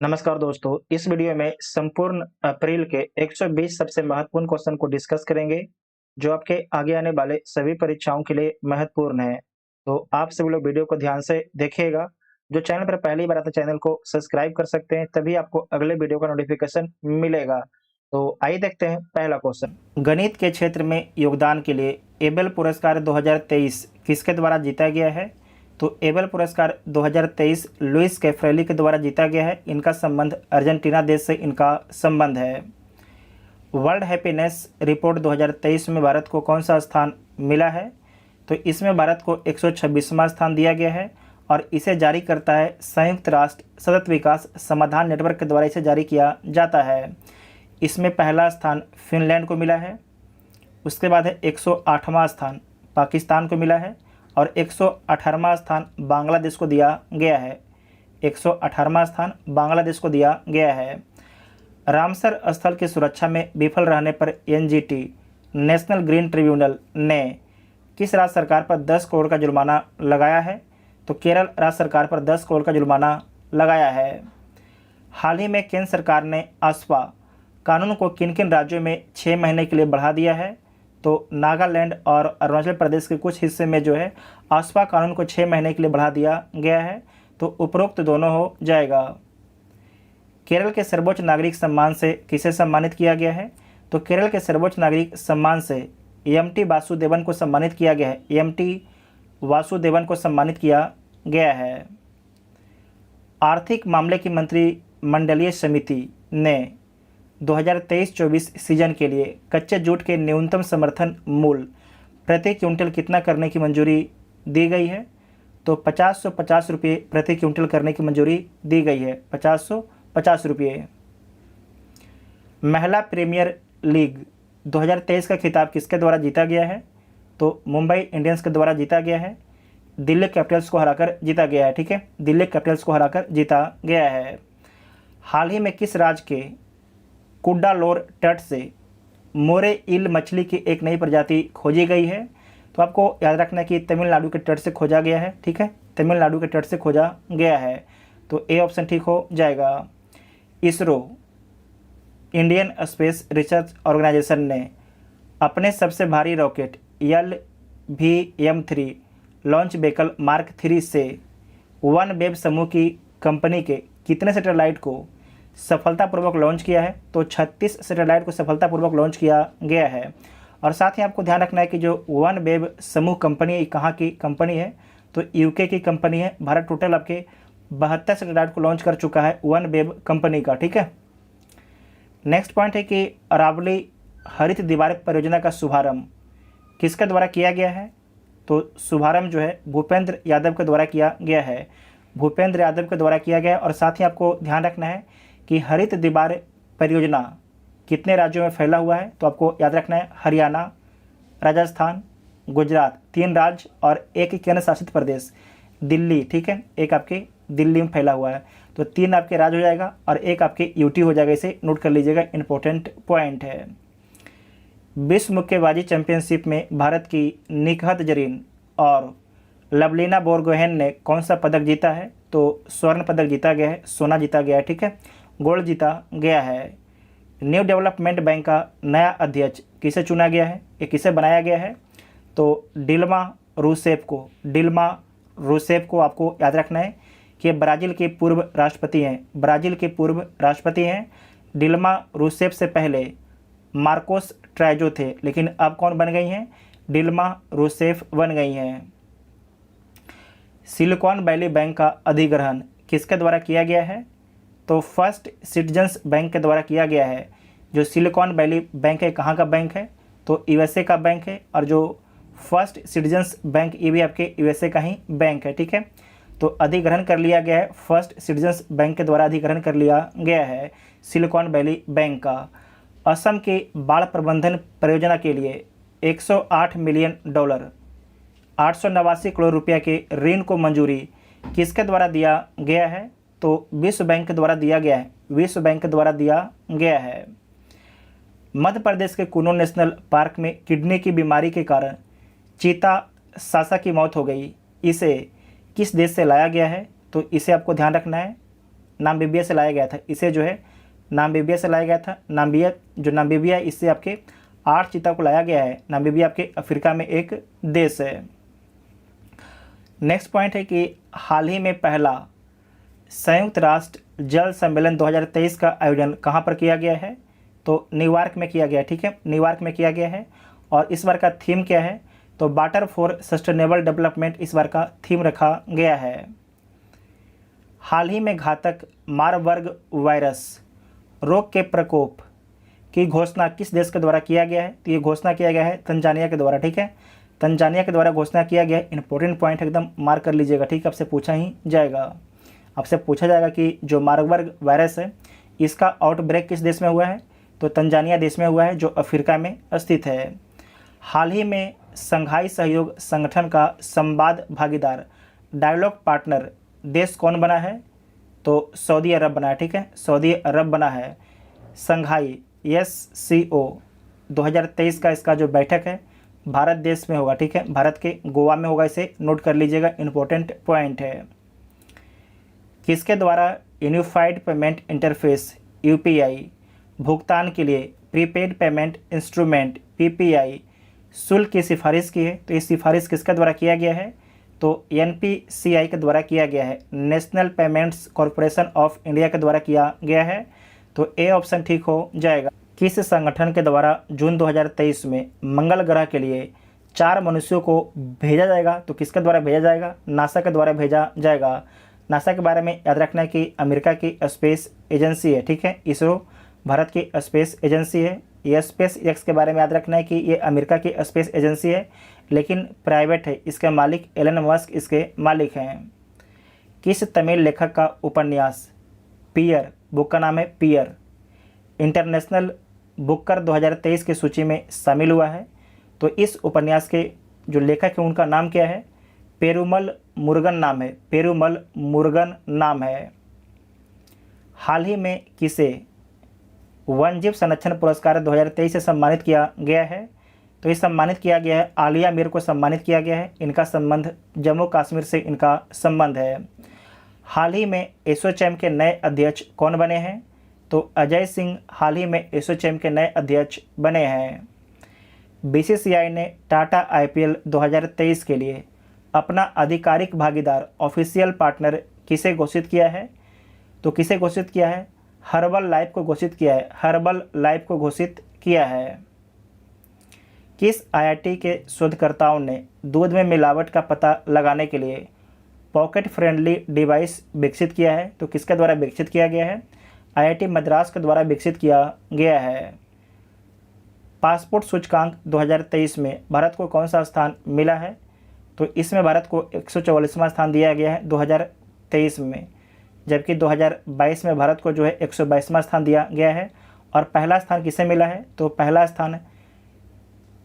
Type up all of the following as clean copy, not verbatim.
नमस्कार दोस्तों, इस वीडियो में संपूर्ण अप्रैल के 120 सबसे महत्वपूर्ण क्वेश्चन को डिस्कस करेंगे, जो आपके आगे आने वाले सभी परीक्षाओं के लिए महत्वपूर्ण है। तो आप सभी लोग वीडियो को ध्यान से देखिएगा। जो चैनल पर पहली बार आते हैं, चैनल को सब्सक्राइब कर सकते हैं, तभी आपको अगले वीडियो का नोटिफिकेशन मिलेगा। तो आइए देखते हैं पहला क्वेश्चन। गणित के क्षेत्र में योगदान के लिए एबेल पुरस्कार 2023 किसके द्वारा जीता गया है? तो एबेल पुरस्कार 2023 लुइस कैफ्रेली के द्वारा जीता गया है। इनका संबंध अर्जेंटीना देश से इनका संबंध है। वर्ल्ड हैप्पीनेस रिपोर्ट 2023 में भारत को कौन सा स्थान मिला है? तो इसमें भारत को 126वां स्थान दिया गया है और इसे जारी करता है संयुक्त राष्ट्र सतत विकास समाधान नेटवर्क के द्वारा इसे जारी किया जाता है। इसमें पहला स्थान फिनलैंड को मिला है, उसके बाद है 108वां स्थान पाकिस्तान को मिला है और 118वां स्थान बांग्लादेश को दिया गया है। 118वां स्थान बांग्लादेश को दिया गया है। रामसर स्थल की सुरक्षा में विफल रहने पर एनजीटी नेशनल ग्रीन ट्रिब्यूनल ने किस राज्य सरकार पर 10 करोड़ का जुर्माना लगाया है? तो केरल राज्य सरकार पर 10 करोड़ का जुर्माना लगाया है। हाल ही में केंद्र सरकार ने आसपा कानून को किन किन राज्यों में 6 महीने के लिए बढ़ा दिया है? तो नागालैंड और अरुणाचल प्रदेश के कुछ हिस्से में जो है आसपा कानून को 6 महीने के लिए बढ़ा दिया गया है। तो उपरोक्त दोनों हो जाएगा। केरल के सर्वोच्च नागरिक सम्मान से किसे सम्मानित किया गया है? तो केरल के सर्वोच्च नागरिक सम्मान से एमटी वासुदेवन को सम्मानित किया गया है। एमटी वासुदेवन को सम्मानित किया गया है। आर्थिक मामले की मंत्रिमंडलीय समिति ने 2023-24 सीजन के लिए कच्चे जूट के न्यूनतम समर्थन मूल्य प्रति क्विंटल कितना करने की मंजूरी दी गई है? तो 50 रुपये प्रति क्विंटल करने की मंजूरी दी गई है। 50 रुपये। महिला प्रीमियर लीग 2023 का खिताब किसके द्वारा जीता गया है? तो मुंबई इंडियंस के द्वारा जीता गया है। दिल्ली कैपिटल्स को हराकर जीता गया है। ठीक है, दिल्ली कैपिटल्स को हराकर जीता गया है। हाल ही में किस राज्य के कुड्डालोर तट से मोरे ईल मछली की एक नई प्रजाति खोजी गई है? तो आपको याद रखना है कि तमिलनाडु के तट से खोजा गया है। ठीक है, तमिलनाडु के तट से खोजा गया है। तो ए ऑप्शन ठीक हो जाएगा। ISRO Indian Space Research Organisation ने अपने सबसे भारी rocket LVM-3 launch vehicle mark 3 से वन वेब समूह की कंपनी के कितने सैटेलाइट को सफलतापूर्वक लॉन्च किया है? तो 36 सैटेलाइट को सफलतापूर्वक लॉन्च किया गया है। और साथ ही आपको ध्यान रखना है कि जो वन वेब समूह कंपनी कहाँ की कंपनी है? तो यूके की कंपनी है। भारत टोटल आपके 72 सैटेलाइट को लॉन्च कर चुका है वन वेब कंपनी का। ठीक है, नेक्स्ट पॉइंट है कि अरावली हरित दीवार परियोजना का शुभारंभ किसके द्वारा किया गया है? तो शुभारंभ जो है भूपेंद्र यादव के द्वारा किया गया है। भूपेंद्र यादव के द्वारा किया गया। और साथ ही आपको ध्यान रखना है कि हरित दीवार परियोजना कितने राज्यों में फैला हुआ है? तो आपको याद रखना है हरियाणा, राजस्थान, गुजरात, 3 राज्य और एक केंद्र शासित प्रदेश दिल्ली। ठीक है, एक आपके दिल्ली में फैला हुआ है। तो 3 आपके राज्य हो जाएगा और एक आपके यूटी हो जाएगा। इसे नोट कर लीजिएगा, इंपॉर्टेंट पॉइंट है। विश्व मुक्केबाजी चैंपियनशिप में भारत की निकहत जरीन और लवलीना बोरगोहेन ने कौन सा पदक जीता है? तो स्वर्ण पदक जीता गया है, सोना जीता गया है। ठीक है, गोल्ड जीता गया है। न्यू डेवलपमेंट बैंक का नया अध्यक्ष किसे चुना गया है? ये किसे बनाया गया है? तो डिल्मा रूसेफ को। डिल्मा रूसेफ को आपको याद रखना है कि ब्राज़ील के पूर्व राष्ट्रपति हैं। ब्राज़ील के पूर्व राष्ट्रपति हैं। डिल्मा रूसेफ से पहले मार्कोस ट्राइजो थे, लेकिन अब कौन बन गई हैं? डिल्मा रूसेफ बन गई हैं। सिलिकॉन वैली बैंक का अधिग्रहण किसके द्वारा किया गया है? तो फर्स्ट सिटीजन्स बैंक के द्वारा किया गया है। जो सिलिकॉन वैली बैंक है कहाँ का बैंक है? तो यूएसए का बैंक है। और जो फर्स्ट सिटीजन्स बैंक ये भी आपके यूएसए का ही बैंक है। ठीक है, तो अधिग्रहण कर लिया गया है। फर्स्ट सिटीजन्स बैंक के द्वारा अधिग्रहण कर लिया गया है सिलिकॉन वैली बैंक का। असम के बाढ़ प्रबंधन परियोजना के लिए $108 मिलियन 889 करोड़ रुपया के ऋण को मंजूरी किसके द्वारा दिया गया है? तो विश्व बैंक के द्वारा दिया गया है। विश्व बैंक के द्वारा दिया गया है। मध्य प्रदेश के कुनो नेशनल पार्क में किडनी की बीमारी के कारण चीता सासा की मौत हो गई। इसे किस देश से लाया गया है? तो इसे आपको ध्यान रखना है, नामीबिया से लाया गया था। इसे जो है नामीबिया से लाया गया था। नामीबिया इससे आपके 8 चीता को लाया गया है। नामीबिया आपके अफ्रीका में एक देश है। नेक्स्ट पॉइंट है कि हाल ही में पहला संयुक्त राष्ट्र जल सम्मेलन 2023 का आयोजन कहाँ पर किया गया है? तो न्यूयॉर्क में किया गया है। ठीक है, न्यूयॉर्क में किया गया है। और इस बार का थीम क्या है? तो वाटर फॉर सस्टेनेबल डेवलपमेंट इस बार का थीम रखा गया है। हाल ही में घातक मारबर्ग वायरस रोग के प्रकोप की घोषणा किस देश के द्वारा किया गया है? तो ये घोषणा किया गया है तंजानिया के द्वारा। ठीक है, तंजानिया के द्वारा घोषणा किया गया है। इंपॉर्टेंट पॉइंट एकदम मार्क कर लीजिएगा। ठीक है, आपसे पूछा ही जाएगा, आपसे पूछा जाएगा कि जो मारबर्ग वायरस है इसका आउटब्रेक किस देश में हुआ है? तो तंजानिया देश में हुआ है, जो अफ्रीका में स्थित है। हाल ही में संघाई सहयोग संगठन का संवाद भागीदार डायलॉग पार्टनर देश कौन बना है? तो सऊदी अरब बना है। ठीक है, सऊदी अरब बना है। संघाई SCO 2023 का इसका जो बैठक है भारत देश में होगा। ठीक है, भारत के गोवा में होगा। इसे नोट कर लीजिएगा, इंपॉर्टेंट पॉइंट है। किसके द्वारा यूनिफाइड पेमेंट इंटरफेस UPI भुगतान के लिए प्रीपेड पेमेंट इंस्ट्रूमेंट PPI शुल्क की सिफारिश की है? तो ये सिफारिश किसके द्वारा किया गया है? तो NPCI के द्वारा किया गया है, national payments corporation of India के द्वारा किया गया है। तो ए ऑप्शन ठीक हो जाएगा। किस संगठन के द्वारा जून 2023 में मंगल ग्रह के लिए 4 मनुष्यों को भेजा जाएगा? तो किसके द्वारा भेजा जाएगा? नासा के द्वारा भेजा जाएगा। नासा के बारे में याद रखना है कि अमेरिका की स्पेस एजेंसी है। ठीक है, इसरो भारत की स्पेस एजेंसी है। ये स्पेस एक्स के बारे में याद रखना है कि ये अमेरिका की स्पेस एजेंसी है, लेकिन प्राइवेट है। इसके मालिक एलन मस्क इसके मालिक हैं। किस तमिल लेखक का उपन्यास पियर, बुक का नाम है पियर, इंटरनेशनल बुकर 2023 की सूची में शामिल हुआ है? तो इस उपन्यास के जो लेखक है उनका नाम क्या है? पेरुमल मुरुगन नाम है। पेरुमल मुरुगन नाम है। हाल ही में किसे वन्यजीव संरक्षण पुरस्कार 2023 से सम्मानित किया गया है? तो ये सम्मानित किया गया है आलिया मीर को सम्मानित किया गया है। इनका संबंध जम्मू कश्मीर से इनका संबंध है। हाल ही में एसोचैम के नए अध्यक्ष कौन बने हैं? तो अजय सिंह हाल ही में एसोचैम के नए अध्यक्ष बने हैं। BCCI ने टाटा IPL 2023 के लिए अपना आधिकारिक भागीदार ऑफिशियल पार्टनर किसे घोषित किया है? तो किसे घोषित किया है? हर्बल लाइफ को घोषित किया है। हर्बल लाइफ को घोषित किया है। किस IIT के शोधकर्ताओं ने दूध में मिलावट का पता लगाने के लिए पॉकेट फ्रेंडली डिवाइस विकसित किया है? तो किसके द्वारा विकसित किया गया है? IIT मद्रास के द्वारा विकसित किया गया है। पासपोर्ट सूचकांक 2023 में भारत को कौन सा स्थान मिला है? तो इसमें भारत को 144वां स्थान दिया गया है 2023 में, जबकि 2022 में भारत को जो है 122वां स्थान दिया गया है। और पहला स्थान किसे मिला है? तो पहला स्थान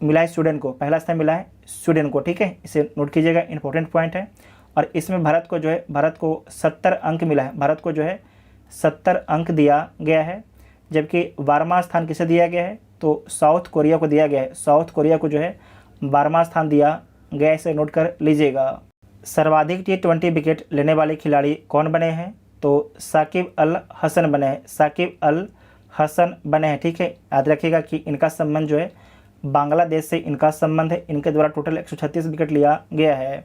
मिला है स्वीडन को। पहला स्थान मिला है स्वीडन को। ठीक है, इसे नोट कीजिएगा, इंपॉर्टेंट पॉइंट है। और इसमें भारत को 70 अंक मिला है। भारत को जो है 70 अंक दिया गया है, जबकि 12वां स्थान किसे दिया गया है? तो साउथ कोरिया को दिया गया है। साउथ कोरिया को जो है 12वां स्थान दिया गया, इसे नोट कर लीजिएगा। सर्वाधिक T20 विकेट लेने वाले खिलाड़ी कौन बने हैं? तो साकिब अल हसन बने हैं। साकिब अल हसन बने हैं। ठीक है, याद रखिएगा कि इनका संबंध जो है बांग्लादेश से इनका संबंध है। इनके द्वारा टोटल 136 विकेट लिया गया है।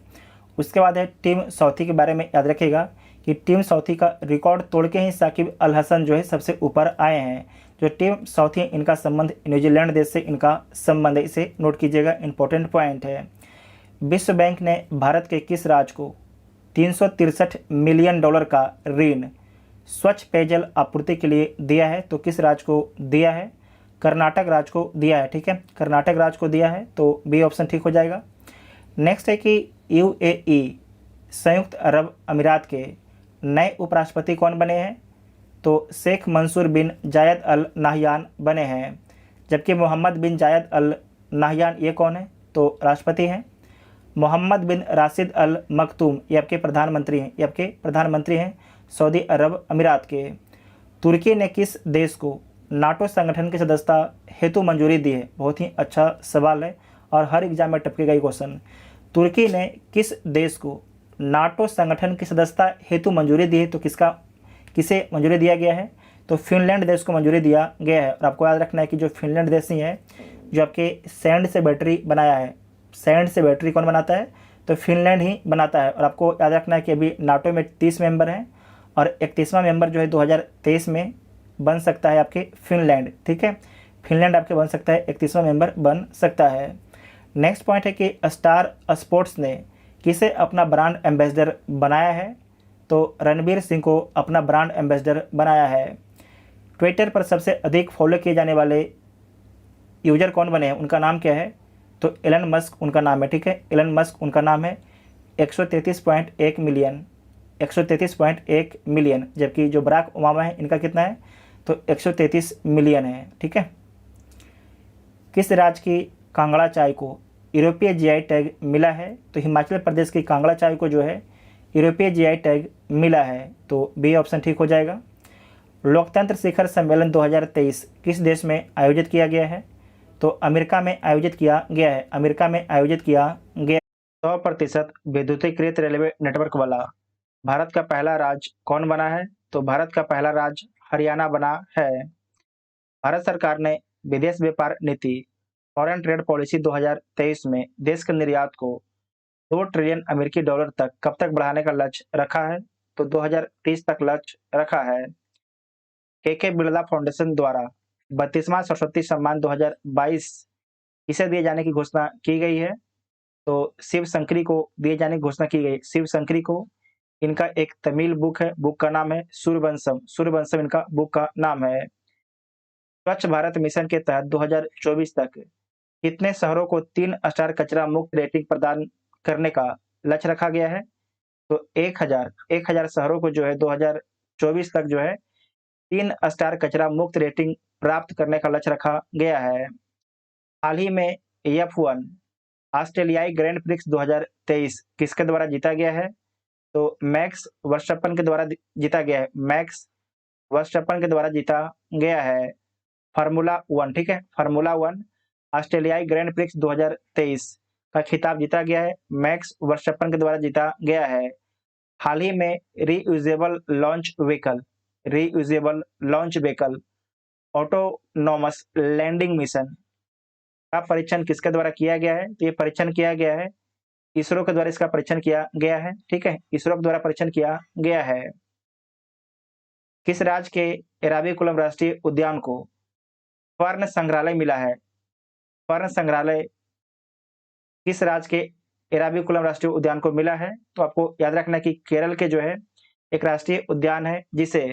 उसके बाद है टीम साउथी के बारे में याद रखिएगा कि टीम साउथी का रिकॉर्ड तोड़ के ही साकिब अल हसन जो है सबसे ऊपर आए हैं। जो टीम साउथी इनका संबंध न्यूजीलैंड देश से इनका संबंध है, इसे नोट कीजिएगा, इंपॉर्टेंट पॉइंट है। विश्व बैंक ने भारत के किस राज्य को $363 मिलियन का ऋण स्वच्छ पेयजल आपूर्ति के लिए दिया है? तो किस राज्य को दिया है? कर्नाटक राज्य को दिया है। ठीक है, कर्नाटक राज्य को दिया है, तो बी ऑप्शन ठीक हो जाएगा। नेक्स्ट है कि UAE संयुक्त अरब अमीरात के नए उपराष्ट्रपति कौन बने हैं? तो शेख मंसूर बिन जायद अल नाहयान बने हैं, जबकि मोहम्मद बिन जायद अल नाहयान ये कौन है? तो राष्ट्रपति हैं। मोहम्मद बिन राशिद अल मखतूम ये आपके प्रधानमंत्री हैं। ये आपके प्रधानमंत्री हैं सऊदी अरब अमीरात के। तुर्की ने किस देश को नाटो संगठन की सदस्यता हेतु मंजूरी दी है? बहुत ही अच्छा सवाल है और हर एग्जाम में टपकेगा ये क्वेश्चन। तुर्की ने किस देश को नाटो संगठन की सदस्यता हेतु मंजूरी दी है? तो किसे मंजूरी दिया गया है? तो फिनलैंड देश को मंजूरी दिया गया है। और आपको याद रखना है कि जो फिनलैंड देश ही है जो आपके सैंड से बैटरी बनाया है। सैंड से बैटरी कौन बनाता है? तो फिनलैंड ही बनाता है। और आपको याद रखना है कि अभी नाटो में 30 मेंबर हैं और 31वां मेंबर जो है 2023 में बन सकता है आपके फिनलैंड। ठीक है, फिनलैंड आपके बन सकता है, 31वां मेंबर बन सकता है। नेक्स्ट पॉइंट है कि स्टार स्पोर्ट्स ने किसे अपना ब्रांड एम्बेसडर बनाया है? तो रणवीर सिंह को अपना ब्रांड एम्बेसडर बनाया है। ट्विटर पर सबसे अधिक फॉलो किए जाने वाले यूजर कौन बने हैं, उनका नाम क्या है? तो एलन मस्क उनका नाम है। ठीक है, एलन मस्क उनका नाम है। 133.1 मिलियन, 133.1 मिलियन। जबकि जो बराक ओबामा है इनका कितना है? तो 133 मिलियन है। ठीक है, किस राज्य की कांगड़ा चाय को यूरोपीय जीआई टैग मिला है? तो हिमाचल प्रदेश की कांगड़ा चाय को जो है यूरोपीय जीआई टैग मिला है। तो बी ऑप्शन ठीक हो जाएगा। लोकतंत्र शिखर सम्मेलन 2023 किस देश में आयोजित किया गया है? तो अमेरिका में आयोजित किया गया है। अमेरिका में आयोजित किया गया। 100% विद्युतीकृत रेलवे नेटवर्क वाला भारत का पहला राज्य कौन बना है? तो भारत का पहला राज्य हरियाणा बना है। भारत सरकार ने विदेश व्यापार नीति फॉरेन ट्रेड पॉलिसी 2023 में देश के निर्यात को 2 ट्रिलियन अमेरिकी डॉलर तक कब तक बढ़ाने का लक्ष्य रखा है? तो 2030 तक लक्ष्य रखा है। के बिरला फाउंडेशन द्वारा 32वां सरस्वती सम्मान 2022 किसे दिए जाने की घोषणा की गई है? तो शिव शंकरी को दिए जाने की घोषणा की गई। शिव शंकरी को, इनका एक तमिल बुक है, बुक का नाम है सूर्यवंशम। सूर्यवंशम इनका बुक का नाम है। स्वच्छ भारत मिशन के तहत 2024 तक कितने शहरों को 3 स्टार कचरा मुक्त रेटिंग प्रदान करने का लक्ष्य रखा गया है? तो 1000 शहरों को जो है 2024 तक जो है 3 स्टार कचरा मुक्त रेटिंग प्राप्त करने का लक्ष्य रखा गया है। हाल ही में F1 ऑस्ट्रेलियाई ग्रैंड प्रिक्स 2023 किसके द्वारा जीता गया है? तो मैक्स वर्स्टैपन के द्वारा जीता गया है। मैक्स वर्स्टैपन के द्वारा जीता गया है। फार्मूला 1, ठीक है, फार्मूला 1 ऑस्ट्रेलियाई ग्रैंड प्रिक्स 2023 का खिताब जीता गया है। मैक्स वर्स्टैपन के द्वारा जीता गया है। हाल ही में reusable launch vehicle autonomous landing mission का परीक्षण किसके द्वारा किया गया है? तो ये परीक्षण किया गया है इसरो के द्वारा, इसका परीक्षण किया गया है। ठीक है, इसरो के द्वारा परीक्षण किया गया है। किस राज्य के एराविकुलम राष्ट्रीय उद्यान को स्वर्ण संग्रहालय मिला है? स्वर्ण संग्रहालय किस राज्य के एराविकुलम राष्ट्रीय उद्यान को मिला है? तो आपको याद रखना है कि केरल के जो है एक राष्ट्रीय उद्यान है जिसे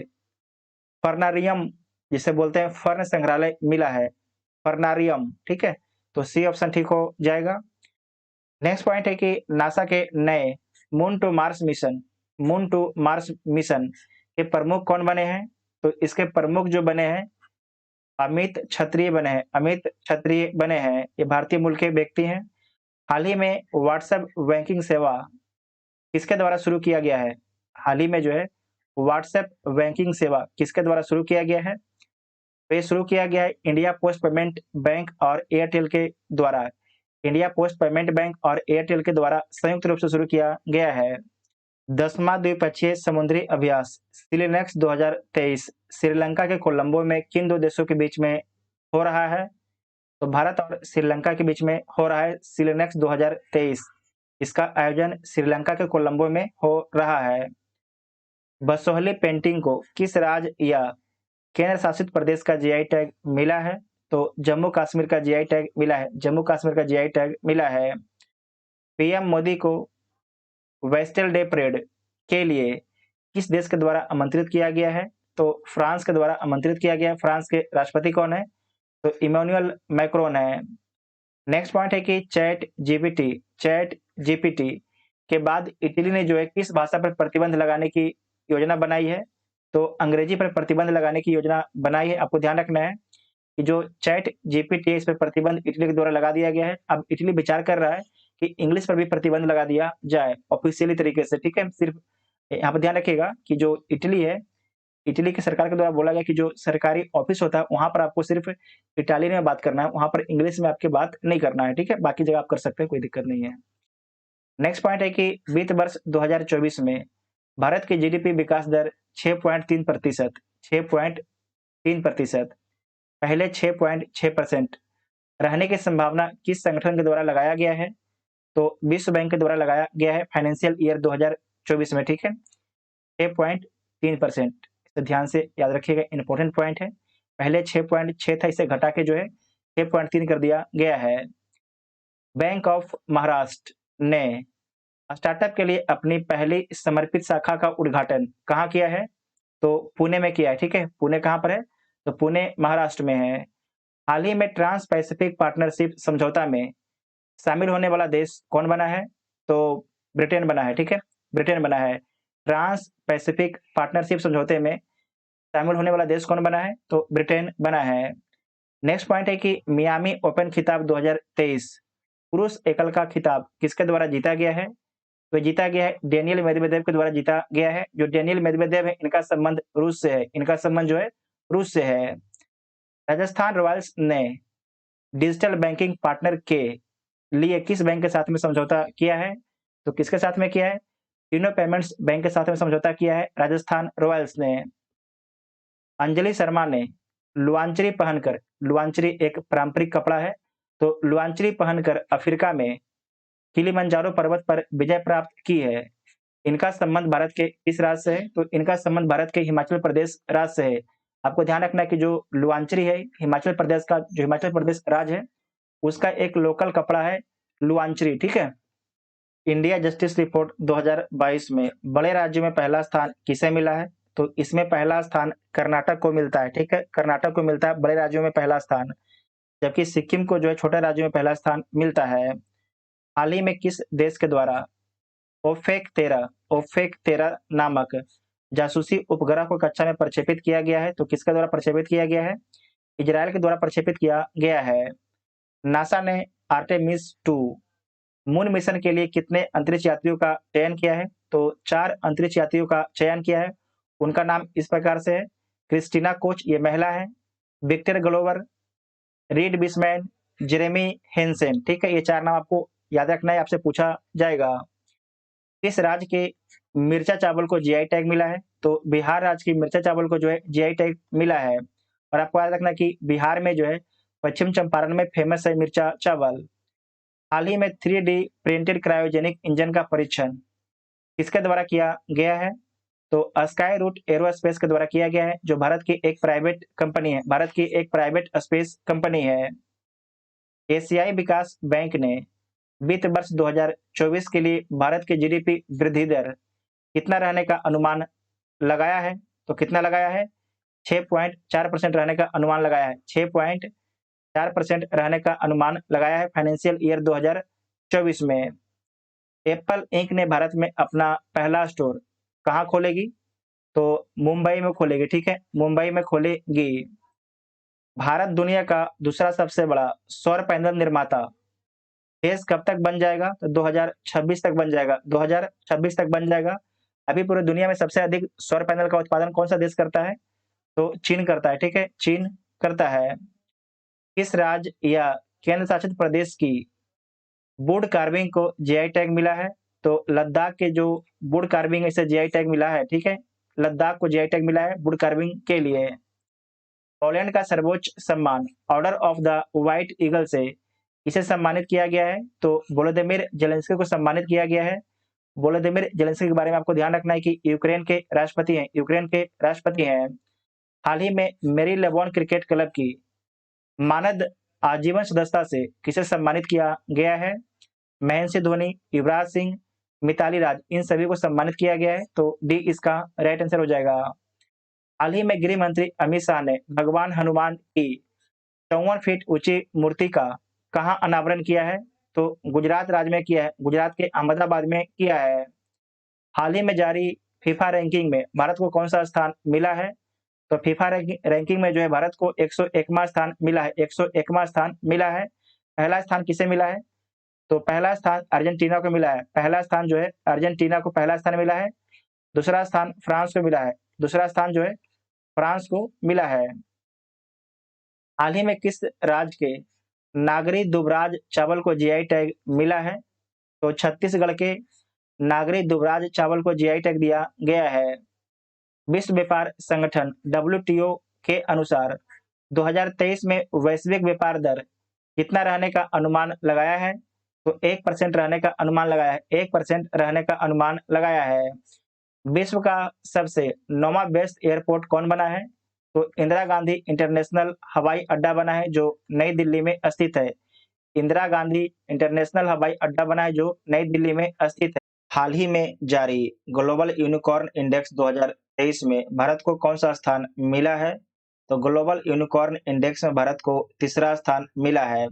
फर्नारियम, जिसे बोलते हैं फर्ण संग्रहालय, मिला है। फर्नारियम, ठीक है, तो सी ऑप्शन ठीक हो जाएगा। नेक्स्ट पॉइंट है कि नासा के नए मून टू मार्स मिशन के प्रमुख कौन बने हैं? तो इसके प्रमुख जो बने हैं अमित क्षत्रिय बने हैं। ये भारतीय मूल के व्यक्ति हैं। हाल ही में व्हाट्सएप बैंकिंग सेवा किसके द्वारा शुरू किया गया है? हाल ही में जो है व्हाट्सएप बैंकिंग सेवा किसके द्वारा शुरू किया गया है? तो ये शुरू किया गया है इंडिया पोस्ट पेमेंट बैंक और एयरटेल के द्वारा। इंडिया पोस्ट पेमेंट बैंक और एयरटेल के द्वारा संयुक्त रूप से शुरू किया गया है। 10वां द्विपक्षीय समुद्री अभ्यास सिलिनेक्स 2023 श्रीलंका के कोलंबो में किन 2 देशों के बीच में हो रहा है? तो भारत और श्रीलंका के बीच में हो रहा है सिलिनेक्स 2023। इसका आयोजन श्रीलंका के कोलंबो में हो रहा है। बसोहली पेंटिंग को किस राज्य या केंद्र शासित प्रदेश का जीआई टैग मिला है? तो जम्मू कश्मीर का जीआई टैग मिला है। जम्मू कश्मीर का जीआई टैग मिला है। पीएम मोदी को वेस्टल डे परेड के लिए किस देश के द्वारा आमंत्रित किया गया है? तो फ्रांस के द्वारा आमंत्रित किया गया है। फ्रांस के राष्ट्रपति कौन है? तो इमैनुअल मैक्रोन है। नेक्स्ट पॉइंट है कि चैट जीपीटी के बाद इटली ने जो है किस भाषा पर प्रतिबंध लगाने की योजना बनाई है? तो अंग्रेजी पर प्रतिबंध लगाने की योजना बनाई है। आपको ध्यान रखना है कि जो चैट जीपीटी है इस पर प्रतिबंध इटली के द्वारा लगा दिया गया है। अब इटली विचार कर रहा है कि इंग्लिश पर भी प्रतिबंध लगा दिया जाए ऑफिशियली तरीके से। ठीक है, सिर्फ यहाँ पर ध्यान रखिएगा कि जो इटली है, इटली की सरकार के द्वारा बोला गया कि जो सरकारी ऑफिस होता है वहां पर आपको सिर्फ इटालियन में बात करना है, वहां पर इंग्लिश में आपकी बात नहीं करना है। ठीक है, बाकी जगह आप कर सकते हैं, कोई दिक्कत नहीं है। नेक्स्ट पॉइंट है कि वित्त वर्ष 2024 में भारत की जीडीपी विकास दर 6.3%, 6.3%, पहले 6.6% रहने की संभावना किस संगठन के द्वारा लगाया गया है? तो विश्व बैंक के द्वारा लगाया गया है फाइनेंशियल ईयर 2024 में, ठीक है। 6.3%, इसे ध्यान से याद रखिएगा, इंपॉर्टेंट पॉइंट है। पहले 6.6 था, इसे घटा के जो है 6.3 कर दिया गया है। बैंक ऑफ महाराष्ट्र ने स्टार्टअप के लिए अपनी पहली समर्पित शाखा का उद्घाटन कहाँ किया है? तो पुणे में किया है, ठीक है। पुणे कहाँ पर है? तो पुणे महाराष्ट्र में है। हाल ही में ट्रांस पैसिफिक पार्टनरशिप समझौता में शामिल होने वाला देश कौन बना है? तो ब्रिटेन बना है, ठीक है, ब्रिटेन बना है। ट्रांस पैसिफिक पार्टनरशिप समझौते में शामिल होने वाला देश कौन बना है? तो ब्रिटेन बना है। नेक्स्ट पॉइंट है कि मियामी ओपन खिताब 2023 पुरुष एकल का खिताब किसके द्वारा जीता गया है? तो जीता गया है डेनियल मेदवेदेव के द्वारा जीता गया है। जो डेनियल मेदवेदेव है, इनका संबंध रूस से है, इनका संबंध जो है रूस से है। राजस्थान रॉयल्स ने डिजिटल बैंकिंग पार्टनर के लिए किस बैंक के साथ में समझौता किया है? तो किसके साथ में किया है? तीनों पेमेंट्स बैंक के साथ में समझौता किया है राजस्थान रॉयल्स ने। अंजलि शर्मा ने लुआंचरी पहनकर, लुआंचरी एक पारंपरिक कपड़ा है, तो लुआंचरी पहनकर अफ्रीका में किलिमंजारो पर्वत पर विजय प्राप्त की है। इनका संबंध भारत के किस राज्य से है? तो इनका संबंध भारत के हिमाचल प्रदेश राज्य से है। आपको ध्यान रखना है कि जो लुआंचरी है, हिमाचल प्रदेश का, जो हिमाचल प्रदेश राज्य है, उसका एक लोकल कपड़ा है लुआंचरी, ठीक है। इंडिया जस्टिस रिपोर्ट 2022 में बड़े राज्यों में पहला स्थान किसे मिला है? तो इसमें पहला स्थान कर्नाटक को मिलता है, ठीक है, कर्नाटक को मिलता है बड़े राज्यों में पहला स्थान, जबकि सिक्किम को जो है छोटे राज्यों में पहला स्थान मिलता है। हाल ही में किस देश के द्वारा ओफेक-13 नामक जासूसी उपग्रह को कक्षा में प्रक्षेपित किया गया है? तो किसके द्वारा प्रक्षेपित किया गया है? इजराइल के द्वारा प्रक्षेपित किया गया है। नासा ने आर्टेमिस 2 मून मिशन के लिए कितने अंतरिक्ष यात्रियों का चयन किया है? तो 4 अंतरिक्ष यात्रियों का चयन किया है। उनका नाम इस प्रकार से है: क्रिस्टीना कोच, ये महिला है, विक्टर ग्लोवर, रीड बिसमैन, जेरेमी हेंसेन, ठीक है। ये 4 नाम आपको याद रखना है, आपसे पूछा जाएगा। किस राज्य के मिर्चा चावल को जीआई टैग मिला है? तो बिहार राज्य की मिर्चा चावल को जो है जीआई टैग मिला है। और आपको याद रखना कि बिहार में जो है पश्चिम चंपारण में फेमस है मिर्चा चावल। हाल ही में 3D प्रिंटेड क्रायोजेनिक इंजन का परीक्षण किसके द्वारा किया गया है? तो स्काई रूट एरोस्पेस के द्वारा किया गया है, जो भारत की एक प्राइवेट कंपनी है, भारत की एक प्राइवेट स्पेस कंपनी है। एशियाई विकास बैंक ने वित्त वर्ष 2024 के लिए भारत की जीडीपी वृद्धि दर कितना रहने का अनुमान लगाया है? तो कितना लगाया है? 6.4% रहने का अनुमान लगाया है। 6.4% रहने का अनुमान लगाया है फाइनेंशियल ईयर 2024 में। एप्पल इंक ने भारत में अपना पहला स्टोर कहाँ खोलेगी? तो मुंबई में खोलेगी, ठीक है, मुंबई में खोलेगी। भारत दुनिया का दूसरा सबसे बड़ा सौर पैनल निर्माता देश कब तक बन जाएगा? तो 2026 तक बन जाएगा, 2026 तक बन जाएगा। अभी पूरी दुनिया में सबसे अधिक सौर पैनल का उत्पादन कौन सा देश करता है? तो चीन करता है, ठीक है, चीन करता है। किस राज्य या केंद्र शासित प्रदेश की वुड कार्विंग को जीआई टैग मिला है? तो लद्दाख के जो वुड कार्विंग है, इसे जीआई टैग मिला है, ठीक है, लद्दाख को जीआई टैग मिला है वुड कार्विंग के लिए। पोलैंड का सर्वोच्च सम्मान order of the white eagle से किसे सम्मानित किया गया है? तो वोलोदिमीर जेलेंस्की को सम्मानित किया गया है। वोलोदिमीर जेलेंस्की के बारे में आपको ध्यान रखना है कि यूक्रेन के राष्ट्रपति हैं, यूक्रेन के राष्ट्रपति हैं। हाल ही में मेरी लेबॉन क्रिकेट क्लब की मानद आजीवन सदस्यता से किसे सम्मानित किया गया है? महेंद्र सिंह धोनी, युवराज सिंह, मिताली राज, इन सभी को सम्मानित किया गया है। तो डी इसका राइट आंसर हो जाएगा। हाल ही में गृह मंत्री अमित शाह ने भगवान हनुमान की 54 फीट ऊंची मूर्ति का कहाँ अनावरण किया है? तो गुजरात राज्य में किया है, गुजरात के अहमदाबाद में किया है। हाल ही में जारी फीफा रैंकिंग में भारत को कौन सा स्थान मिला है? तो फीफा रैंकिंग में जो है भारत को 101वां स्थान मिला है, 101वां स्थान मिला है। पहला स्थान किसे मिला है? तो पहला स्थान अर्जेंटीना को मिला है, पहला स्थान जो है अर्जेंटीना को पहला स्थान मिला है। दूसरा स्थान फ्रांस को मिला है, दूसरा स्थान जो है फ्रांस को मिला है। हाल ही में किस राज्य के नागरी दुबराज चावल को जीआई टैग मिला है? तो छत्तीसगढ़ के नागरी दुबराज चावल को जीआई टैग दिया गया है। विश्व व्यापार संगठन WTO के अनुसार 2023 में वैश्विक व्यापार दर कितना रहने का अनुमान लगाया है? तो 1% रहने का अनुमान लगाया है। 1% रहने का अनुमान लगाया है। विश्व का सबसे 9वां बेस्ट एयरपोर्ट कौन बना है? तो इंदिरा गांधी इंटरनेशनल हवाई अड्डा बना है, जो नई दिल्ली में स्थित है। इंदिरा गांधी इंटरनेशनल हवाई अड्डा बना है, जो नई दिल्ली में स्थित है। हाल ही में जारी ग्लोबल यूनिकॉर्न इंडेक्स 2023 में भारत को कौन सा स्थान मिला है? तो ग्लोबल यूनिकॉर्न इंडेक्स में भारत को तीसरा स्थान मिला है।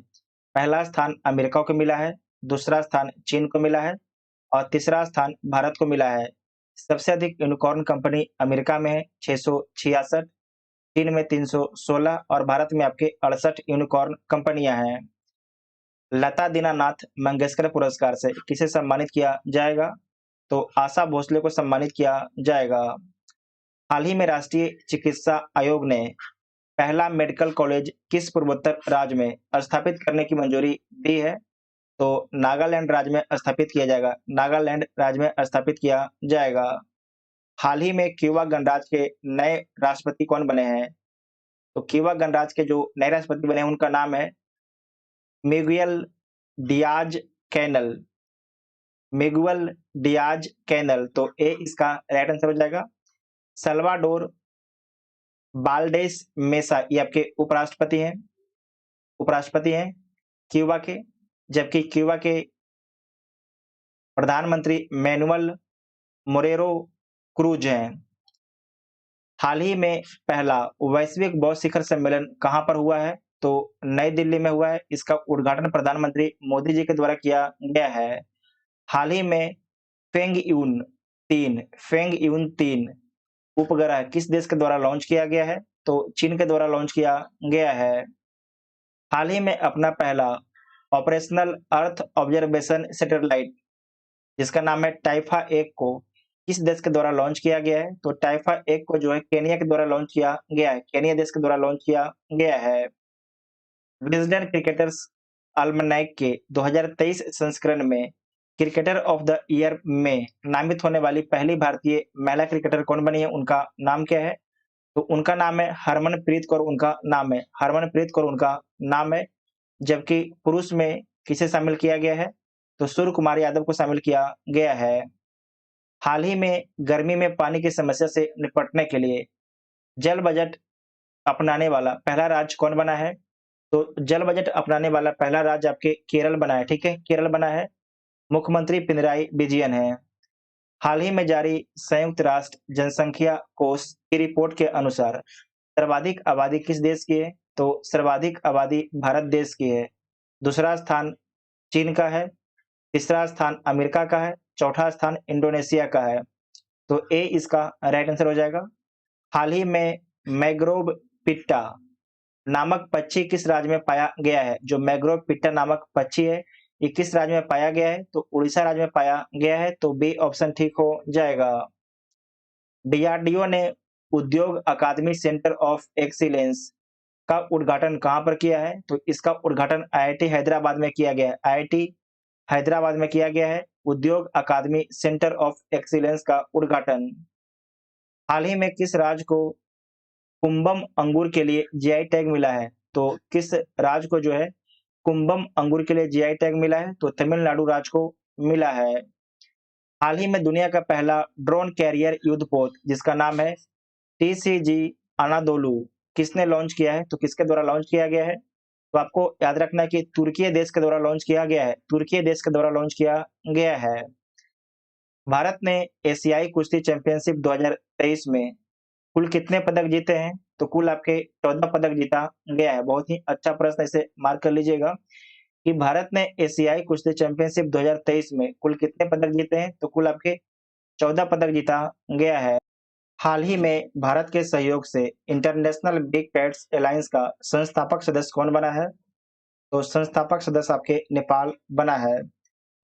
पहला स्थान अमेरिका को मिला है, दूसरा स्थान चीन को मिला है और तीसरा स्थान भारत को मिला है। सबसे अधिक यूनिकॉर्न कंपनी अमेरिका में है 666, चीन में 316 और भारत में आपके 68 यूनिकॉर्न कंपनियां हैं। लता दीनानाथ मंगेशकर पुरस्कार से किसे सम्मानित किया जाएगा? तो आशा भोसले को सम्मानित किया जाएगा। हाल ही में राष्ट्रीय चिकित्सा आयोग ने पहला मेडिकल कॉलेज किस पूर्वोत्तर राज्य में स्थापित करने की मंजूरी दी है? तो नागालैंड राज्य में स्थापित किया जाएगा। नागालैंड राज्य में स्थापित किया जाएगा। हाल ही में क्यूबा गणराज्य के नए राष्ट्रपति कौन बने हैं? तो क्यूबा गणराज्य के जो नए राष्ट्रपति बने हैं उनका नाम है Miguel Diaz Canel. Miguel Diaz Canel. तो ए इसका राइट आंसर हो जाएगा। सल्वाडोर बाल्डेस मेसा ये आपके उपराष्ट्रपति हैं क्यूबा के, जबकि क्यूबा के प्रधानमंत्री मैनुअल मोरेरो क्रूज हैं। हाल ही में पहला वैश्विक बौद्ध शिखर सम्मेलन कहां पर हुआ है? तो नई दिल्ली में हुआ है। इसका उद्घाटन प्रधानमंत्री मोदी जी के द्वारा किया गया है। हाल ही में फेंग यून 3 उपग्रह किस देश के द्वारा लॉन्च किया गया है? तो चीन के द्वारा लॉन्च किया गया है। हाल ही में अपना पहला ऑपरेशनल अर्थ ऑब्जर्वेशन सैटेलाइट जिसका नाम है टाइफा 1 को किस देश के द्वारा लॉन्च किया गया है? तो टाइफा 1 को जो है केनिया के द्वारा लॉन्च किया गया है। केनिया देश के द्वारा लॉन्च किया गया है। विजडन क्रिकेटर्स अल्मनैक के 2023 संस्करण में क्रिकेटर ऑफ द ईयर में नामित होने वाली पहली भारतीय महिला क्रिकेटर कौन बनी है? उनका नाम क्या है? तो उनका नाम है हरमनप्रीत कौर। उनका नाम है। जबकि पुरुष में किसे शामिल किया गया है? तो सूर्य कुमार यादव को शामिल किया गया है। हाल ही में गर्मी में पानी की समस्या से निपटने के लिए जल बजट अपनाने वाला पहला राज्य कौन बना है? तो जल बजट अपनाने वाला पहला राज्य आपके केरल बना है। ठीक है, केरल बना है। मुख्यमंत्री पिनराई विजयन है। हाल ही में जारी संयुक्त राष्ट्र जनसंख्या कोष की रिपोर्ट के अनुसार सर्वाधिक आबादी किस देश की है? तो सर्वाधिक आबादी भारत देश की है। दूसरा स्थान चीन का है, तीसरा स्थान अमेरिका का है, चौथा स्थान इंडोनेशिया का है। तो ए इसका राइट आंसर हो जाएगा। हाल ही में मैग्रोव पिट्टा नामक पक्षी किस राज्य में पाया गया है? जो मैग्रोव पिट्टा नामक पक्षी है ये किस राज्य में पाया गया है? तो उड़ीसा राज्य में पाया गया है। तो बी ऑप्शन ठीक हो जाएगा। डीआरडीओ ने उद्योग अकादमी सेंटर ऑफ एक्सीलेंस का उद्घाटन कहां पर किया है? तो इसका उद्घाटन आईआईटी हैदराबाद में किया गया है। आईआईटी हैदराबाद में किया गया है उद्योग अकादमी सेंटर ऑफ एक्सीलेंस का उद्घाटन। हाल ही में किस राज्य को कुंभम अंगूर के लिए जीआई टैग मिला है? तो किस राज्य को जो है कुंभम अंगूर के लिए जीआई टैग मिला है? तो तमिलनाडु राज्य को मिला है। हाल ही में दुनिया का पहला ड्रोन कैरियर युद्धपोत जिसका नाम है टीसीजी अनादोलू किसने लॉन्च किया है? तो किसके द्वारा लॉन्च किया गया है? तो आपको याद रखना है कि तुर्की देश के द्वारा लॉन्च किया गया है। तुर्की देश के द्वारा लॉन्च किया गया है। भारत ने एशियाई कुश्ती चैंपियनशिप 2023 में कुल कितने पदक जीते हैं? तो कुल आपके 14 पदक जीता गया है। बहुत ही अच्छा प्रश्न, इसे मार्क कर लीजिएगा कि भारत ने एशियाई कुश्ती चैंपियनशिप 2023 में कुल कितने पदक जीते हैं? तो कुल आपके 14 पदक जीता गया है। हाल ही में भारत के सहयोग से इंटरनेशनल बिग कैट्स अलायंस का संस्थापक सदस्य कौन बना है? तो संस्थापक सदस्य आपके नेपाल बना है।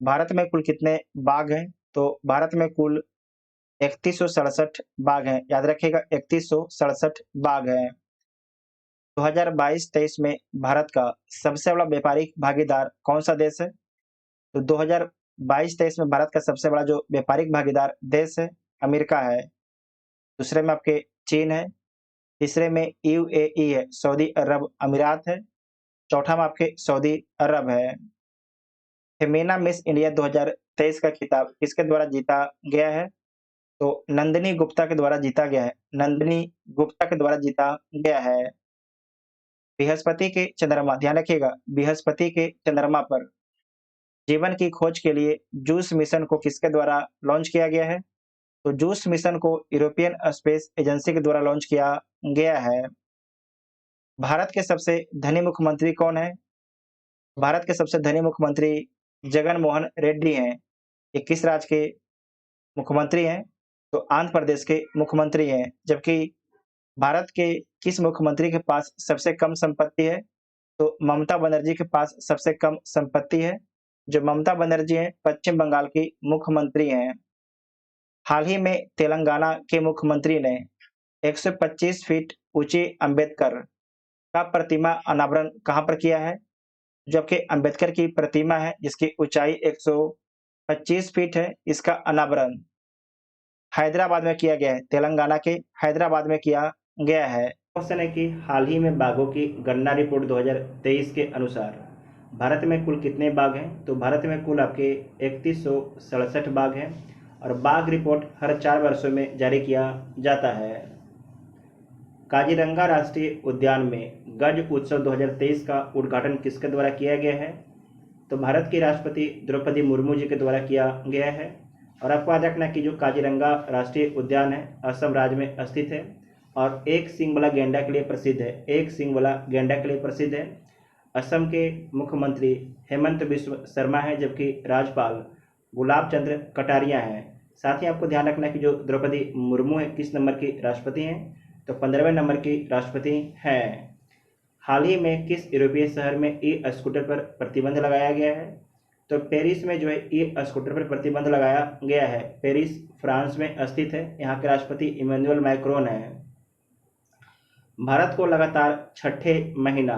भारत में कुल कितने बाघ हैं? तो भारत में कुल 3167 बाघ हैं। याद रखिएगा 3167 बाघ हैं। 2022-23 में भारत का सबसे बड़ा व्यापारिक भागीदार कौन सा देश है? तो 2022-23 में भारत का सबसे बड़ा जो व्यापारिक भागीदार देश है अमेरिका है। दूसरे में आपके चीन है, तीसरे में यूएई है, सऊदी अरब अमीरात है, चौथा में आपके सऊदी अरब है। फेमिना मिस इंडिया 2023 का खिताब किसके द्वारा जीता गया है? तो नंदिनी गुप्ता के द्वारा जीता गया है। नंदिनी गुप्ता के द्वारा जीता गया है। बृहस्पति के चंद्रमा, ध्यान रखिएगा, बृहस्पति के चंद्रमा पर जीवन की खोज के लिए जूस मिशन को किसके द्वारा लॉन्च किया गया है? तो जूस मिशन को यूरोपियन स्पेस एजेंसी के द्वारा लॉन्च किया गया है। भारत के सबसे धनी मुख्यमंत्री कौन है? भारत के सबसे धनी मुख्यमंत्री जगन मोहन रेड्डी हैं। ये किस राज्य के मुख्यमंत्री हैं? तो आंध्र प्रदेश के मुख्यमंत्री हैं। जबकि भारत के किस मुख्यमंत्री के पास सबसे कम संपत्ति है? तो ममता बनर्जी के पास सबसे कम संपत्ति है। जो ममता बनर्जी हैं, पश्चिम बंगाल की मुख्यमंत्री हैं। हाल ही में तेलंगाना के मुख्यमंत्री ने 125 फीट ऊंची अंबेडकर का प्रतिमा अनावरण कहां पर किया है? जबकि अंबेडकर की प्रतिमा है जिसकी ऊंचाई 125 फीट है, इसका अनावरण हैदराबाद में किया गया है। तेलंगाना के हैदराबाद में किया गया है। क्वेश्चन है कि हाल ही में बाघों की गणना रिपोर्ट 2023 के अनुसार भारत में कुल कितने बाघ हैं? तो भारत में कुल आपके 3167 बाघ हैं और बाघ रिपोर्ट हर 4 वर्षों में जारी किया जाता है। काजीरंगा राष्ट्रीय उद्यान में गज उत्सव 2023 का उद्घाटन किसके द्वारा किया गया है? तो भारत की राष्ट्रपति द्रौपदी मुर्मू जी के द्वारा किया गया है। और आपको याद रखना कि जो काजीरंगा राष्ट्रीय उद्यान है असम राज्य में स्थित है और एक सींग वाला गैंडा के लिए प्रसिद्ध है। एक सींग वाला गैंडा के लिए प्रसिद्ध है। असम के मुख्यमंत्री हेमंत बिस्व शर्मा है, जबकि राज्यपाल गुलाब चंद्र कटारिया हैं। साथ ही आपको ध्यान रखना कि जो द्रौपदी मुर्मू है किस नंबर की राष्ट्रपति हैं? तो 15वें नंबर की राष्ट्रपति हैं। हाल ही में किस यूरोपीय शहर में ई स्कूटर पर प्रतिबंध लगाया गया है? तो पेरिस में जो है ई स्कूटर पर प्रतिबंध लगाया गया है। पेरिस फ्रांस में स्थित है। यहाँ के राष्ट्रपति इमैनुअल मैक्रोन है। भारत को लगातार छठे महीना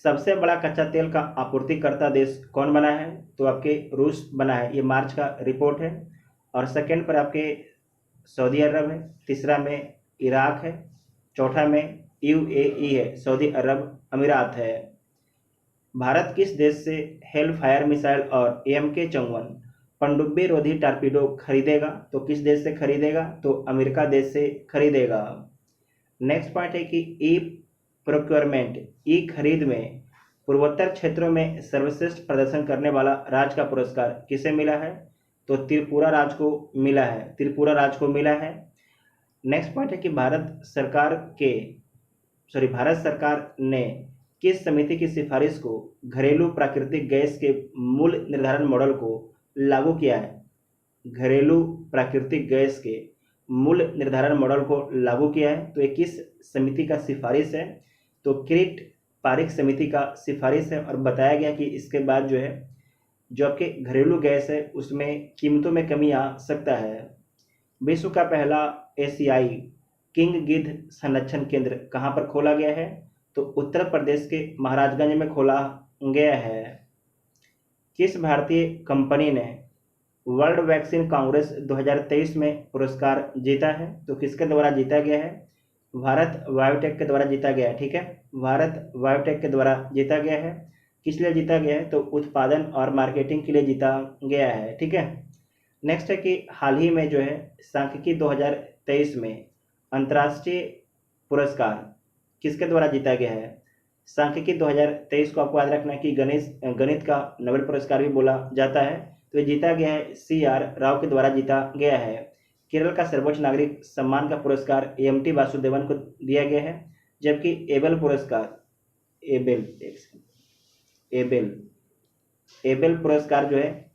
सबसे बड़ा कच्चा तेल का आपूर्तिकर्ता देश कौन बना है? तो आपके रूस बना है। ये मार्च का रिपोर्ट है। और सेकंड पर आपके सऊदी अरब है, तीसरा में इराक है, चौथा में यूएई है, सऊदी अरब अमीरात है। भारत किस देश से हेल फायर मिसाइल और AMK-54 पनडुब्बी रोधी टारपीडो खरीदेगा? तो किस देश से खरीदेगा? तो अमेरिका देश से खरीदेगा। नेक्स्ट पॉइंट है कि ई प्रोक्योरमेंट, ई खरीद में पूर्वोत्तर क्षेत्रों में सर्वश्रेष्ठ प्रदर्शन करने वाला राज्य का पुरस्कार किसे मिला है? तो त्रिपुरा राज्य को मिला है। त्रिपुरा राज्य को मिला है। नेक्स्ट पॉइंट है कि भारत सरकार ने किस समिति की सिफारिश को घरेलू प्राकृतिक गैस के मूल्य निर्धारण मॉडल को लागू किया है? घरेलू प्राकृतिक गैस के मूल्य निर्धारण मॉडल को लागू किया है। तो ये किस समिति का सिफारिश है? तो किरीट पारिक समिति का सिफारिश है। और बताया गया कि इसके बाद जो है जो आपके घरेलू गैस है उसमें कीमतों में कमी आ सकता है। विश्व का पहला एशियाई किंग गिद्ध संरक्षण केंद्र कहाँ पर खोला गया है? तो उत्तर प्रदेश के महाराजगंज में खोला गया है। किस भारतीय कंपनी ने वर्ल्ड वैक्सीन कांग्रेस 2023 में पुरस्कार जीता है? तो किसके द्वारा जीता गया है? भारत बायोटेक के द्वारा जीता गया है। ठीक है, भारत बायोटेक के द्वारा जीता गया है। किस लिए जीता गया है? तो उत्पादन और मार्केटिंग के लिए जीता गया है। ठीक है। नेक्स्ट है कि हाल ही में जो है सांख्यिकी 2023 में अंतर्राष्ट्रीय पुरस्कार किसके द्वारा जीता गया है? सांख्यिकी 2023 को आपको याद रखना है कि गणित का नोबेल पुरस्कार भी बोला जाता है। तो ये जीता गया है CR राव के द्वारा जीता गया है। केरल का सर्वोच्च नागरिक सम्मान का पुरस्कार AMT वासुदेवन को दिया गया है। जबकि एबेल पुरस्कार जो है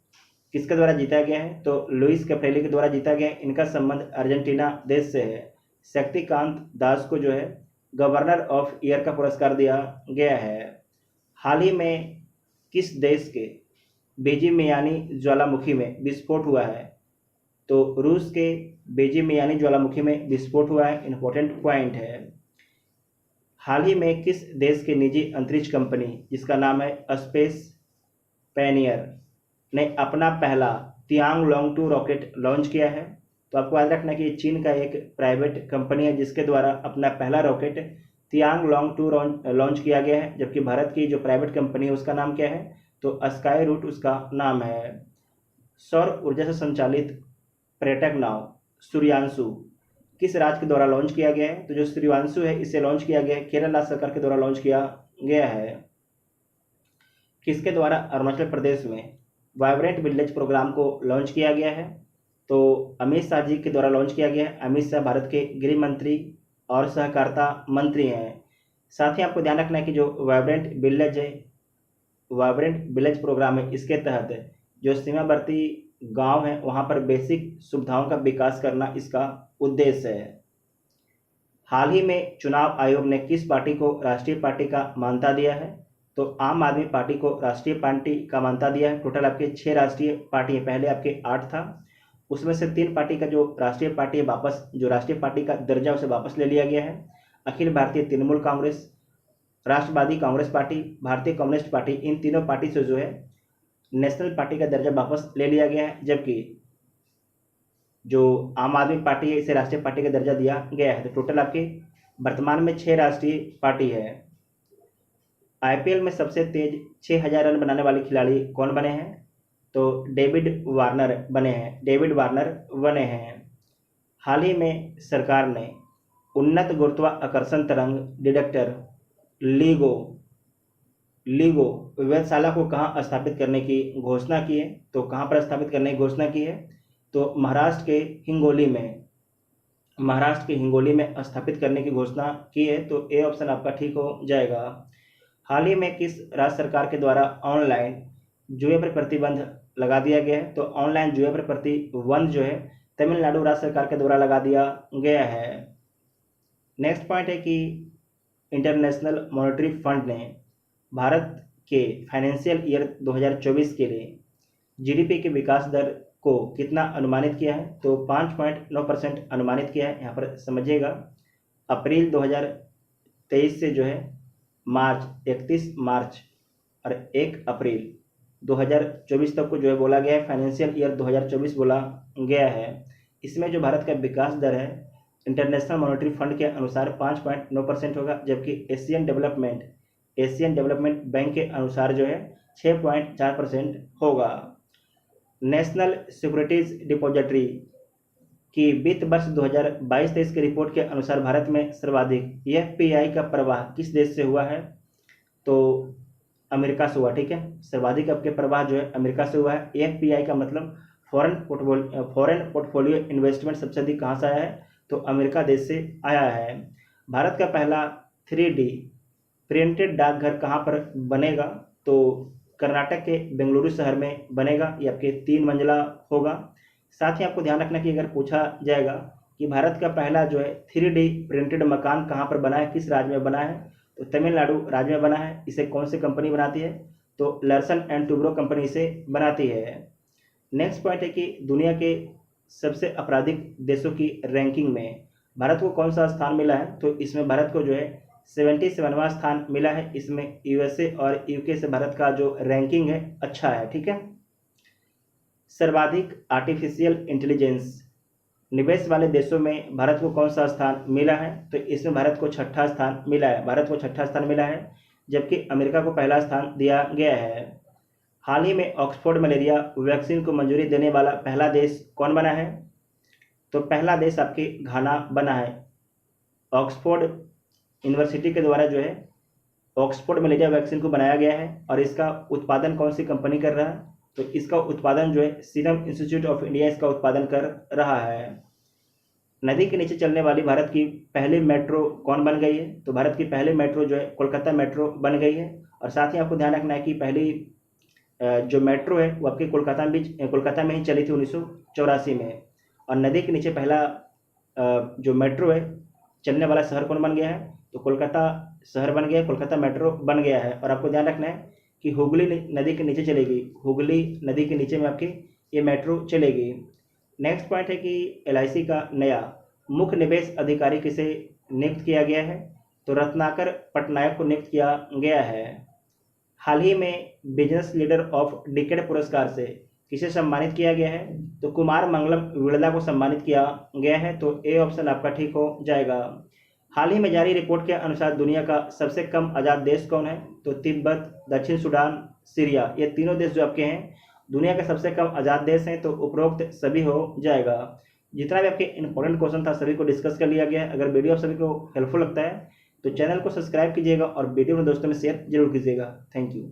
किसके द्वारा जीता गया है? तो लुइस कैप्रेली के द्वारा जीता गया है। इनका संबंध अर्जेंटीना देश से है। शक्तिकांत दास को जो है गवर्नर ऑफ ईयर का पुरस्कार दिया गया है। हाल ही में किस देश के बेजिमियानी ज्वालामुखी में विस्फोट हुआ है? तो रूस के बेजिमियानी ज्वालामुखी में विस्फोट हुआ है। इंपॉर्टेंट पॉइंट है। हाल ही में किस देश की निजी अंतरिक्ष कंपनी जिसका नाम है स्पेस पैनियर ने अपना पहला तियांग लॉन्ग 2 रॉकेट लॉन्च किया है? तो आपको याद रखना है कि चीन का एक प्राइवेट कंपनी है जिसके द्वारा अपना पहला रॉकेट तियांग लॉन्ग 2 लॉन्च किया गया है, जबकि भारत की जो प्राइवेट कंपनी है उसका नाम क्या है, तो स्काई रूट उसका नाम है। सौर ऊर्जा से संचालित पर्यटक नाव सूर्यांशु किस राज्य के द्वारा लॉन्च किया गया है, तो जो सूर्यांशु है इसे लॉन्च किया गया है केरल राज्य सरकार के द्वारा लॉन्च किया गया है। किसके द्वारा अरुणाचल प्रदेश में वाइब्रेंट विलेज प्रोग्राम को लॉन्च किया गया है, तो अमित शाह जी के द्वारा लॉन्च किया गया है। अमित शाह भारत के गृह मंत्री और सहकारिता मंत्री हैं। साथ ही आपको ध्यान रखना है कि जो वाइब्रेंट विलेज प्रोग्राम है, इसके तहत जो सीमावर्ती गांव है वहां पर बेसिक सुविधाओं का विकास करना इसका उद्देश्य है। हाल ही में चुनाव आयोग ने किस पार्टी को राष्ट्रीय पार्टी का मान्यता दिया है, तो आम आदमी पार्टी को राष्ट्रीय पार्टी का मान्यता दिया है। टोटल आपके 6 राष्ट्रीय पार्टी है, पहले आपके 8 था, उसमें से 3 पार्टी का जो राष्ट्रीय पार्टी है वापस, जो राष्ट्रीय पार्टी का दर्जा उसे वापस ले लिया गया है। अखिल भारतीय तृणमूल कांग्रेस, राष्ट्रवादी कांग्रेस पार्टी, भारतीय कम्युनिस्ट पार्टी, इन तीनों पार्टी से जो है नेशनल पार्टी का दर्जा वापस ले लिया गया है, जबकि जो आम आदमी पार्टी है इसे राष्ट्रीय पार्टी का दर्जा दिया गया है। तो टोटल आपके वर्तमान में 6 राष्ट्रीय पार्टी है। आईपीएल में सबसे तेज 6000 रन बनाने वाले खिलाड़ी कौन बने हैं, तो डेविड वार्नर बने हैं। हाल ही में सरकार ने उन्नत गुरुत्वाकर्षण तरंग डिटेक्टर लीगो वेधशाला को कहाँ स्थापित करने की घोषणा की है, तो कहाँ पर स्थापित करने की घोषणा की है, तो महाराष्ट्र के हिंगोली में स्थापित करने की घोषणा की है। तो ए ऑप्शन आपका ठीक हो जाएगा। हाल ही में किस राज्य सरकार के द्वारा ऑनलाइन जुए पर प्रतिबंध लगा दिया गया है, तो ऑनलाइन जुए पर प्रतिबंध जो है तमिलनाडु राज्य सरकार के द्वारा लगा दिया गया है। नेक्स्ट पॉइंट है कि इंटरनेशनल मॉनेटरी फंड ने भारत के फाइनेंशियल ईयर 2024 के लिए जीडीपी के विकास दर को कितना अनुमानित किया है, तो 5.9% अनुमानित किया है। यहाँ पर समझिएगा, अप्रैल 2023 से जो है 31 मार्च और 1 अप्रैल 2024 तक को जो है बोला गया है, फाइनेंशियल ईयर 2024 बोला गया है। इसमें जो भारत का विकास दर है इंटरनेशनल मॉनेटरी फंड के अनुसार 5.9% होगा, जबकि एशियन डेवलपमेंट बैंक के अनुसार जो है 6.4% होगा। नेशनल सिक्योरिटीज डिपॉजिटरी की वित्त वर्ष 2022-23 की रिपोर्ट के अनुसार भारत में सर्वाधिक एफपीआई का प्रवाह किस देश से हुआ है, तो अमेरिका से हुआ। ठीक है, सर्वाधिक आपके प्रवाह जो है अमेरिका से हुआ है। एफपीआई का मतलब फॉरेन पोर्टफोलियो इन्वेस्टमेंट सबसे अधिक कहाँ से आया है, तो अमेरिका देश से आया है। भारत का पहला 3D प्रिंटेड डाकघर कहाँ पर बनेगा, तो कर्नाटक के बेंगलुरु शहर में बनेगा। ये आपके 3 मंजिला होगा। साथ ही आपको ध्यान रखना कि अगर पूछा जाएगा कि भारत का पहला जो है 3D प्रिंटेड मकान कहाँ पर बना है, किस राज्य में बना है, तो तमिलनाडु राज्य में बना है। इसे कौन सी कंपनी बनाती है, तो लर्सन एंड टुब्रो कंपनी इसे बनाती है। नेक्स्ट पॉइंट है कि दुनिया के सबसे आपराधिक देशों की रैंकिंग में भारत को कौन सा स्थान मिला है, तो इसमें भारत को जो है 77वां स्थान मिला है। इसमें यूएसए और यूके से भारत का जो रैंकिंग है अच्छा है। ठीक है, सर्वाधिक आर्टिफिशियल इंटेलिजेंस निवेश वाले देशों में भारत को कौन सा स्थान मिला है, तो इसमें भारत को 6ठा स्थान मिला है, जबकि अमेरिका को पहला स्थान दिया गया है। हाल ही में ऑक्सफोर्ड मलेरिया वैक्सीन को मंजूरी देने वाला पहला देश कौन बना है, तो पहला देश आपके घाना बना है। ऑक्सफोर्ड यूनिवर्सिटी के द्वारा जो है ऑक्सफोर्ड मलेरिया वैक्सीन को बनाया गया है, और इसका उत्पादन कौन सी कंपनी कर रहा है, तो इसका उत्पादन जो है सीरम इंस्टीट्यूट ऑफ इंडिया इसका उत्पादन कर रहा है। नदी के नीचे चलने वाली भारत की पहली मेट्रो कौन बन गई है, तो भारत की पहली मेट्रो जो है कोलकाता मेट्रो बन गई है। और साथ ही आपको ध्यान रखना है कि पहली जो मेट्रो है वो आपके कोलकाता में ही चली थी 1984 में। और नदी के नीचे पहला जो मेट्रो है चलने वाला शहर कौन बन गया है, तो कोलकाता शहर बन गया है, कोलकाता मेट्रो बन गया है। और आपको ध्यान रखना है कि हुगली नदी के नीचे चलेगी, हुगली नदी के नीचे में आपकी ये मेट्रो चलेगी। नेक्स्ट पॉइंट है कि LIC का नया मुख्य निवेश अधिकारी किसे नियुक्त किया गया है, तो रत्नाकर पटनायक को नियुक्त किया गया है। हाल ही में बिजनेस लीडर ऑफ डिकेड पुरस्कार से किसे सम्मानित किया गया है? तो कुमार मंगलम विड़ला को सम्मानित किया गया है, तो ए ऑप्शन आपका ठीक हो जाएगा। हाल ही में जारी रिपोर्ट के अनुसार दुनिया का सबसे कम आज़ाद देश कौन है? तो तिब्बत, दक्षिण सूडान, सीरिया, ये तीनों देश जो आपके हैं दुनिया के सबसे कम आज़ाद देश हैं, तो उपरोक्त सभी हो जाएगा। जितना भी आपके इंपॉर्टेंट क्वेश्चन था सभी को डिस्कस कर लिया गया है। अगर वीडियो आप सभी को हेल्पफुल लगता है तो चैनल को सब्सक्राइब कीजिएगा और वीडियो में दोस्तों में शेयर जरूर कीजिएगा। Thank you.